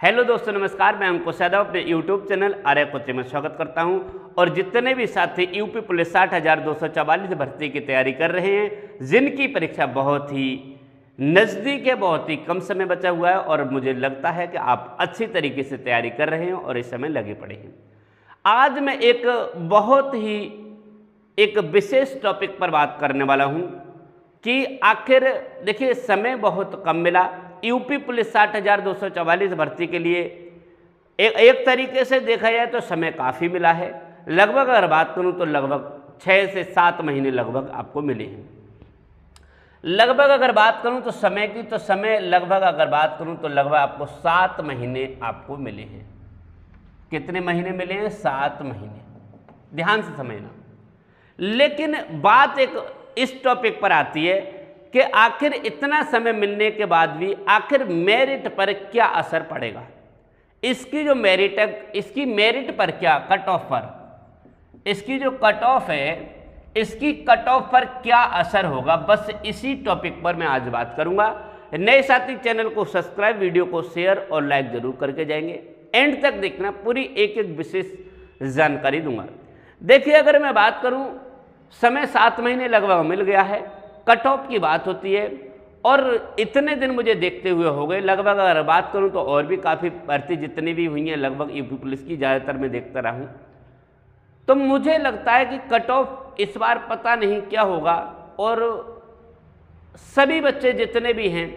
Hello दोस्तों, नमस्कार। मैं अंकुश यादव अपने यूट्यूब चैनल आर्या कोचिंग में स्वागत करता हूं। और जितने भी साथी यूपी पुलिस 60,244 भर्ती की तैयारी कर रहे हैं, जिनकी परीक्षा बहुत ही नज़दीक है, बहुत ही कम समय बचा हुआ है और मुझे लगता है कि आप अच्छी तरीके से तैयारी कर रहे हैं और इस समय लगे पड़े हैं। आज मैं एक बहुत ही एक विशेष टॉपिक पर बात करने वाला हूं कि आखिर देखिए, समय बहुत कम मिला। यूपी पुलिस 60,244 भर्ती के लिए एक तरीके से देखा जाए तो समय काफ़ी मिला है। लगभग अगर बात करूं तो लगभग 6 से 7 महीने लगभग आपको मिले हैं। लगभग अगर बात करूं तो समय की, तो समय लगभग अगर बात करूं तो लगभग आपको 7 महीने आपको मिले हैं। कितने महीने मिले हैं? 7 महीने। ध्यान से समझना। लेकिन बात एक इस टॉपिक पर आती है कि आखिर इतना समय मिलने के बाद भी आखिर मेरिट पर क्या असर पड़ेगा। इसकी जो मेरिट है, इसकी मेरिट पर क्या, कट ऑफ पर, इसकी जो कट ऑफ है, इसकी कट ऑफ पर क्या असर होगा, बस इसी टॉपिक पर मैं आज बात करूंगा। नए साथी चैनल को सब्सक्राइब, वीडियो को शेयर और लाइक जरूर करके जाएंगे। एंड तक देखना, पूरी एक एक विशेष जानकारी दूंगा। देखिए, अगर मैं बात करूं, समय 7 महीने लगभग मिल गया है। कट ऑफ की बात होती है और इतने दिन मुझे देखते हुए हो गए। लगभग अगर बात करूं तो और भी काफ़ी भर्ती जितनी भी हुई हैं, लगभग यूपी पुलिस की ज़्यादातर मैं देखता रहा हूं, तो मुझे लगता है कि कट ऑफ इस बार पता नहीं क्या होगा। और सभी बच्चे जितने भी हैं,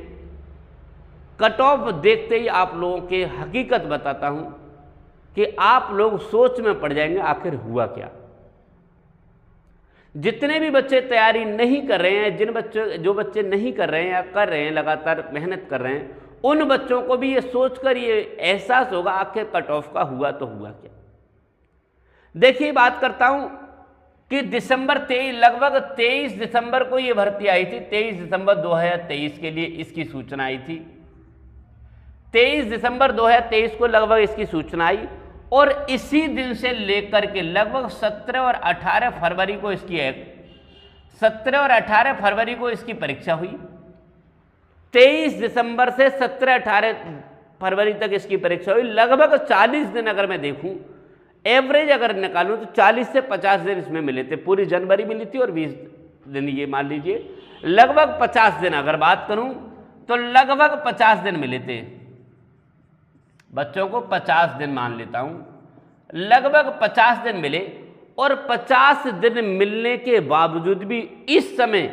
कट ऑफ देखते ही आप लोगों के हकीकत बताता हूं कि आप लोग सोच में पड़ जाएंगे आखिर हुआ क्या। जितने भी बच्चे तैयारी नहीं कर रहे हैं, जो बच्चे नहीं कर रहे हैं या कर रहे हैं, लगातार मेहनत कर रहे हैं, उन बच्चों को भी ये सोचकर ये एहसास होगा आखिर कट ऑफ का हुआ तो हुआ क्या। देखिए, बात करता हूं कि लगभग 23 दिसंबर को ये भर्ती आई थी। 23 दिसंबर 2023 के लिए इसकी सूचना आई थी। 23 दिसंबर 2023 को लगभग इसकी सूचना आई और इसी दिन से लेकर के लगभग 17 और 18 फरवरी को 17 और 18 फरवरी को इसकी परीक्षा हुई। 23 दिसंबर से 17-18 फरवरी तक इसकी परीक्षा हुई। लगभग 40 दिन अगर मैं देखूं, एवरेज अगर निकालूं तो 40 से 50 दिन इसमें मिले थे। पूरी जनवरी मिली थी और 20 दिन, ये मान लीजिए लगभग 50 दिन अगर बात करूं तो लगभग 50 दिन मिले थे बच्चों को। 50 दिन मान लेता हूं, लगभग 50 दिन मिले। और 50 दिन मिलने के बावजूद भी इस समय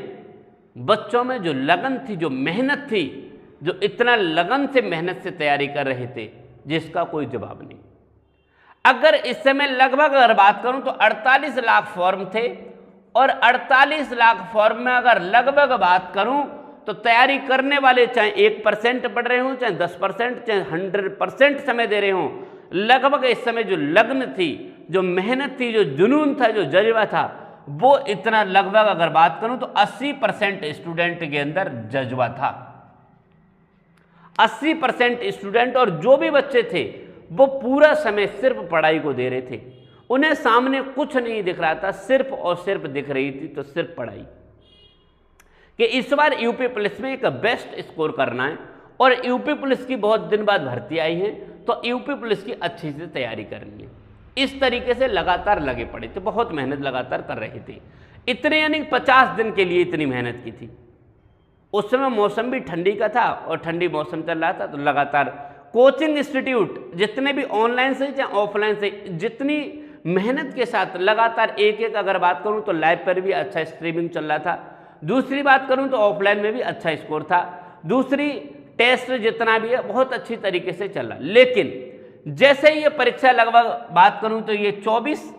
बच्चों में जो लगन थी, जो मेहनत थी, जो इतना लगन से मेहनत से तैयारी कर रहे थे, जिसका कोई जवाब नहीं। अगर इस समय लगभग अगर बात करूं तो 48 लाख फॉर्म थे और 48 लाख फॉर्म में अगर लगभग बात करूं तो तैयारी करने वाले चाहे 1% पढ़ रहे हों, चाहे 10%, चाहे 100% समय दे रहे हों, लगभग इस समय जो लगन थी, जो मेहनत थी, जो जुनून था, जो जज्बा था, वो इतना लगभग अगर बात करूं तो 80% स्टूडेंट के अंदर जज्बा था। 80% स्टूडेंट, और जो भी बच्चे थे वो पूरा समय सिर्फ पढ़ाई को दे रहे थे। उन्हें सामने कुछ नहीं दिख रहा था, सिर्फ और सिर्फ दिख रही थी तो सिर्फ पढ़ाई। कि इस बार यूपी पुलिस में एक बेस्ट स्कोर करना है और यूपी पुलिस की बहुत दिन बाद भर्ती आई है, तो यूपी पुलिस की अच्छी से तैयारी करनी है। इस तरीके से लगातार लगे पड़े थे, बहुत मेहनत लगातार कर रहे थे। इतने यानी 50 दिन के लिए इतनी मेहनत की थी। उस समय मौसम भी ठंडी का था और ठंडी मौसम चल रहा था, तो लगातार कोचिंग इंस्टीट्यूट जितने भी ऑनलाइन से चाहे ऑफलाइन से, जितनी मेहनत के साथ लगातार एक एक अगर बात करूं तो लाइव पर भी अच्छा स्ट्रीमिंग चल रहा था। दूसरी बात करूं तो ऑफलाइन में भी अच्छा स्कोर था। दूसरी टेस्ट जितना भी है बहुत अच्छी तरीके से चल रहा। लेकिन जैसे ये परीक्षा लगभग बात करूं तो ये 24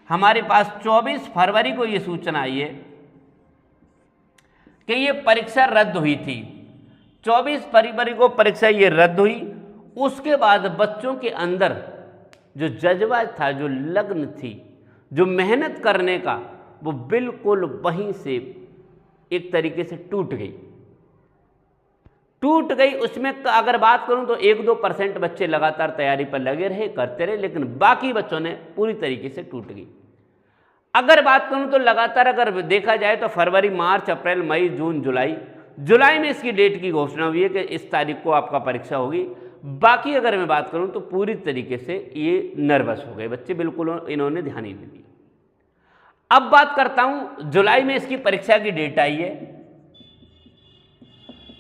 हमारे पास 24 फरवरी को ये सूचना आई है कि ये परीक्षा रद्द हुई थी। 24 फरवरी को परीक्षा ये रद्द हुई। उसके बाद बच्चों के अंदर जो जज्बा था, जो लगन थी, जो मेहनत करने का, वो बिल्कुल वहीं से एक तरीके से टूट गई। उसमें अगर बात करूं तो 1-2% बच्चे लगातार तैयारी पर लगे रहे, करते रहे, लेकिन बाकी बच्चों ने पूरी तरीके से टूट गई। अगर बात करूं तो लगातार अगर देखा जाए तो फरवरी, मार्च, अप्रैल, मई, जून, जुलाई में इसकी डेट की घोषणा हुई है कि इस तारीख को आपका परीक्षा होगी। बाकी अगर मैं बात करूं तो पूरी तरीके से ये नर्वस हो गए बच्चे, बिल्कुल इन्होंने ध्यान ही नहीं दिया। अब बात करता हूं, जुलाई में इसकी परीक्षा की डेट आई है,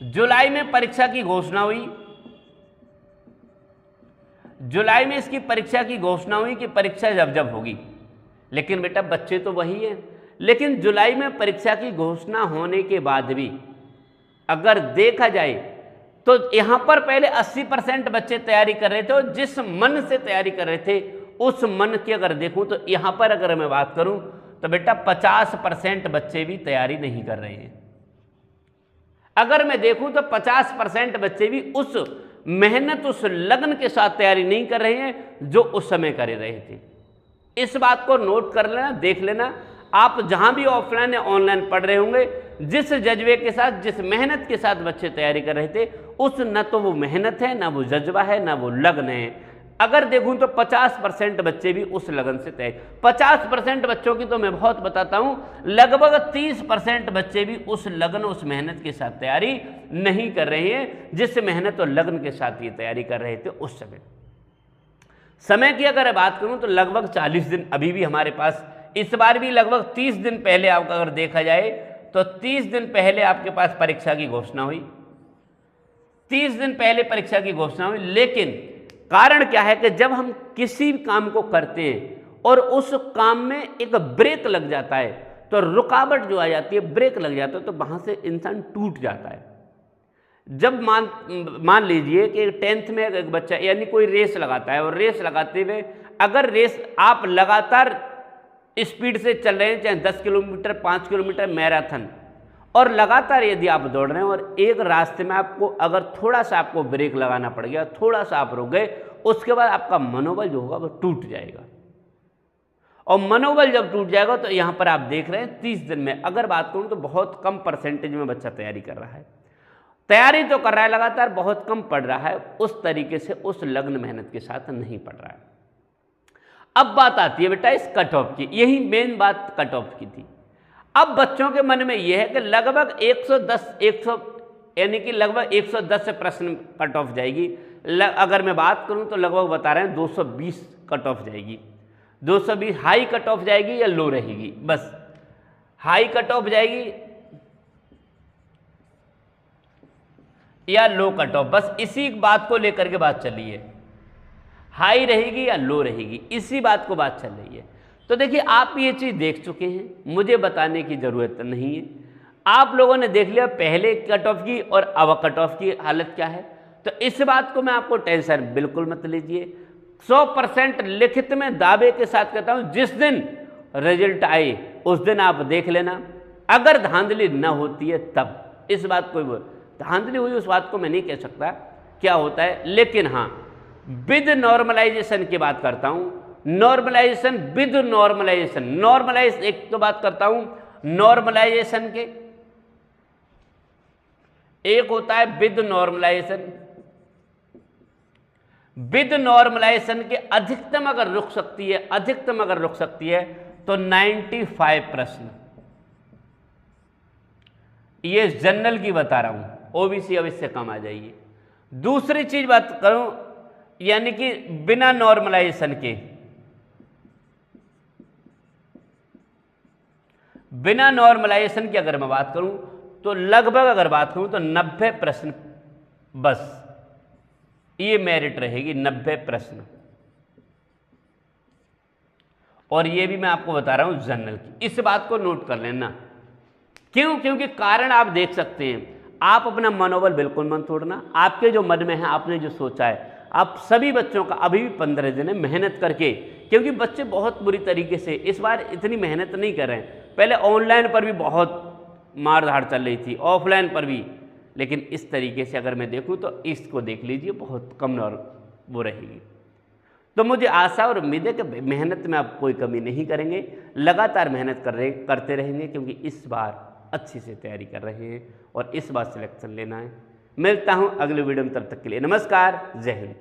जुलाई में परीक्षा की घोषणा हुई, जुलाई में इसकी परीक्षा की घोषणा हुई कि परीक्षा जब जब होगी, लेकिन बेटा बच्चे तो वही हैं। लेकिन जुलाई में परीक्षा की घोषणा होने के बाद भी अगर देखा जाए तो यहां पर पहले 80% बच्चे तैयारी कर रहे थे, और जिस मन से तैयारी कर रहे थे उस मन की अगर देखूं तो यहां पर अगर मैं बात करूं तो बेटा 50% बच्चे भी तैयारी नहीं कर रहे हैं। अगर मैं देखूं तो 50% बच्चे भी उस मेहनत, उस लगन के साथ तैयारी नहीं कर रहे हैं जो उस समय कर रहे थे। इस बात को नोट कर लेना, देख लेना। आप जहां भी ऑफलाइन या ऑनलाइन पढ़ रहे होंगे, जिस जज्बे के साथ, जिस मेहनत के साथ बच्चे तैयारी कर रहे थे, उस न तो वो मेहनत है, ना वो जज्बा है, ना वो लगन है। अगर देखूं तो 50% बच्चे भी उस लगन से तैयारी, 50% बच्चों की तो मैं बहुत बताता हूं, लगभग 30% बच्चे भी उस लगन, उस मेहनत के साथ तैयारी नहीं कर रहे हैं जिस मेहनत और लगन के साथ ये तैयारी कर रहे थे उस समय की अगर बात करूं तो लगभग 40 दिन अभी भी हमारे पास, इस बार भी लगभग 30 दिन पहले आपका अगर देखा जाए तो 30 दिन पहले आपके पास परीक्षा की घोषणा हुई, 30 दिन पहले परीक्षा की घोषणा हुई। लेकिन कारण क्या है कि जब हम किसी काम को करते हैं और उस काम में एक ब्रेक लग जाता है तो रुकावट जो आ जाती है, ब्रेक लग जाता है तो वहां से इंसान टूट जाता है। जब मान लीजिए कि 10th में एक बच्चा यानी कोई रेस लगाता है, और रेस लगाते हुए अगर रेस आप लगातार स्पीड से चल रहे हैं, चाहे 10 किलोमीटर, 5 किलोमीटर मैराथन, और लगातार यदि आप दौड़ रहे हैं और एक रास्ते में आपको अगर थोड़ा सा आपको ब्रेक लगाना पड़ गया, थोड़ा सा आप रुक गए, उसके बाद आपका मनोबल जो होगा वो टूट जाएगा। और मनोबल जब टूट जाएगा तो यहां पर आप देख रहे हैं 30 दिन में अगर बात करूं तो बहुत कम परसेंटेज में बच्चा तैयारी कर रहा है। तैयारी तो कर रहा है लगातार, बहुत कम पढ़ रहा है, उस तरीके से उस लगन मेहनत के साथ नहीं पढ़ रहा है। अब बात आती है बेटा इस कट ऑफ की, यही मेन बात कट ऑफ की थी। अब बच्चों के मन में यह है कि लगभग 110 यानी कि लगभग 110 से प्रश्न कट ऑफ जाएगी। अगर मैं बात करूं तो लगभग बता रहे हैं 220 कट ऑफ जाएगी। 220 हाई कट ऑफ जाएगी या लो रहेगी? बस हाई कट ऑफ जाएगी या लो कट ऑफ, बस इसी बात को लेकर के बात चली है। हाई रहेगी या लो रहेगी, इसी बात को बात चल रही है। तो देखिए आप ये चीज़ देख चुके हैं, मुझे बताने की ज़रूरत नहीं है। आप लोगों ने देख लिया पहले कट ऑफ की और अब कट ऑफ की हालत क्या है। तो इस बात को मैं आपको टेंशन बिल्कुल मत लीजिए। 100% लिखित में दावे के साथ कहता हूं, जिस दिन रिजल्ट आए उस दिन आप देख लेना। अगर धांधली न होती है तब, इस बात को धांधली हुई उस बात को मैं नहीं कह सकता क्या होता है, लेकिन हाँ विद नॉर्मलाइजेशन की बात करता हूं। नॉर्मलाइजेशन विद नॉर्मलाइजेशन, नॉर्मलाइज एक तो बात करता हूं नॉर्मलाइजेशन के, एक होता है विद नॉर्मलाइजेशन। विद नॉर्मलाइजेशन के अधिकतम अगर रुक सकती है, अधिकतम अगर रुक सकती है तो 95 प्रश्न। ये जनरल की बता रहा हूं, ओबीसी अब इससे कम आ जाइए। दूसरी चीज बात करूं यानी कि बिना नॉर्मलाइजेशन के, बिना नॉर्मलाइजेशन की अगर मैं बात करूं तो लगभग अगर बात करूं तो 90 प्रश्न, बस ये मेरिट रहेगी 90 प्रश्न। और ये भी मैं आपको बता रहा हूं जनरल की, इस बात को नोट कर लेना। क्यों? क्योंकि कारण आप देख सकते हैं। आप अपना मनोबल बिल्कुल मत तोड़ना। आपके जो मन में है, आपने जो सोचा है, आप सभी बच्चों का अभी भी 15 दिन है, मेहनत करके, क्योंकि बच्चे बहुत बुरी तरीके से इस बार इतनी मेहनत नहीं कर रहे हैं। पहले ऑनलाइन पर भी बहुत मार धाड़ चल रही थी, ऑफलाइन पर भी, लेकिन इस तरीके से अगर मैं देखूं तो इसको देख लीजिए बहुत कम वो रहेगी। तो मुझे आशा और उम्मीद है कि मेहनत में आप कोई कमी नहीं करेंगे, लगातार मेहनत करते रहेंगे, क्योंकि इस बार अच्छी से तैयारी कर रहे हैं और इस बार सिलेक्शन लेना है। मिलता हूं अगले वीडियो में, तब तक के लिए नमस्कार, जय हिंद।